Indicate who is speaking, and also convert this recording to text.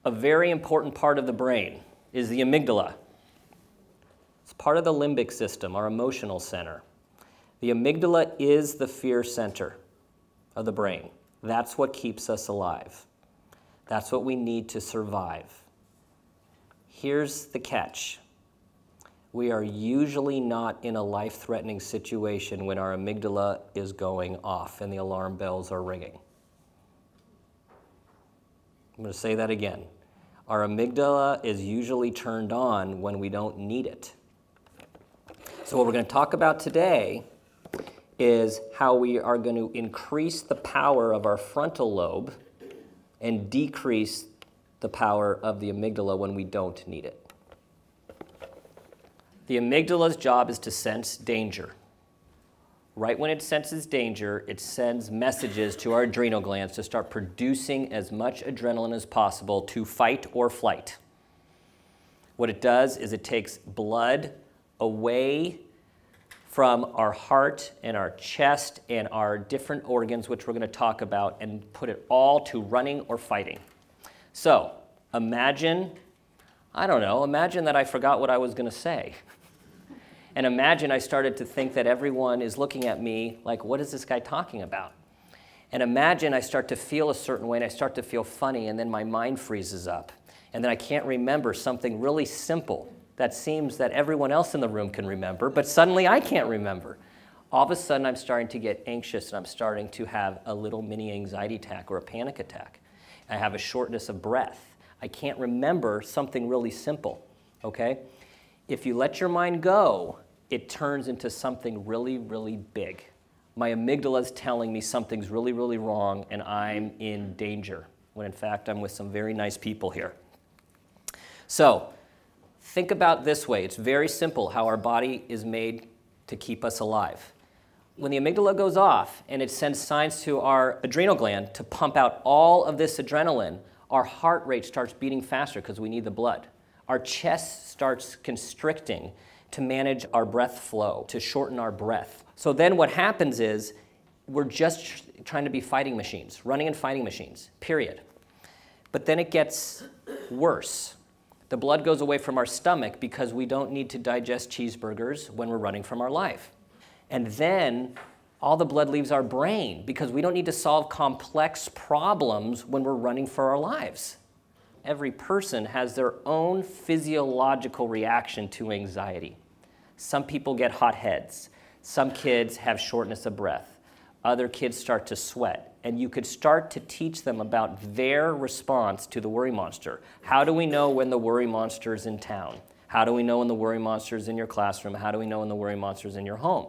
Speaker 1: a very important part of the brain is the amygdala. It's part of the limbic system, our emotional center. The amygdala is the fear center of the brain. That's what keeps us alive. That's what we need to survive. Here's the catch. We are usually not in a life-threatening situation when our amygdala is going off and the alarm bells are ringing. I'm going to say that again. Our amygdala is usually turned on when we don't need it. So what we're going to talk about today is how we are going to increase the power of our frontal lobe and decrease the power of the amygdala when we don't need it. The amygdala's job is to sense danger. Right when it senses danger, it sends messages to our adrenal glands to start producing as much adrenaline as possible to fight or flight. What it does is it takes blood away from our heart and our chest and our different organs, which we're going to talk about, and put it all to running or fighting. So imagine, imagine that I forgot what I was going to say. And imagine I started to think that everyone is looking at me like, what is this guy talking about? And imagine I start to feel a certain way and I start to feel funny and then my mind freezes up. And then I can't remember something really simple that seems that everyone else in the room can remember, but suddenly I can't remember. All of a sudden I'm starting to get anxious and I'm starting to have a little mini anxiety attack or a panic attack. I have a shortness of breath. I can't remember something really simple, okay? If you let your mind go, it turns into something really, really big. My amygdala is telling me something's really, really wrong and I'm in danger, when in fact I'm with some very nice people here. So think about this way. It's very simple how our body is made to keep us alive. When the amygdala goes off and it sends signs to our adrenal gland to pump out all of this adrenaline, our heart rate starts beating faster because we need the blood. Our chest starts constricting to manage our breath flow, to shorten our breath. So then what happens is we're just trying to be fighting machines, running and fighting machines, period. But then it gets worse. The blood goes away from our stomach because we don't need to digest cheeseburgers when we're running from our life. And then all the blood leaves our brain because we don't need to solve complex problems when we're running for our lives. Every person has their own physiological reaction to anxiety. Some people get hot heads. Some kids have shortness of breath. Other kids start to sweat. And you could start to teach them about their response to the worry monster. How do we know when the worry monster is in town? How do we know when the worry monster is in your classroom? How do we know when the worry monster is in your home?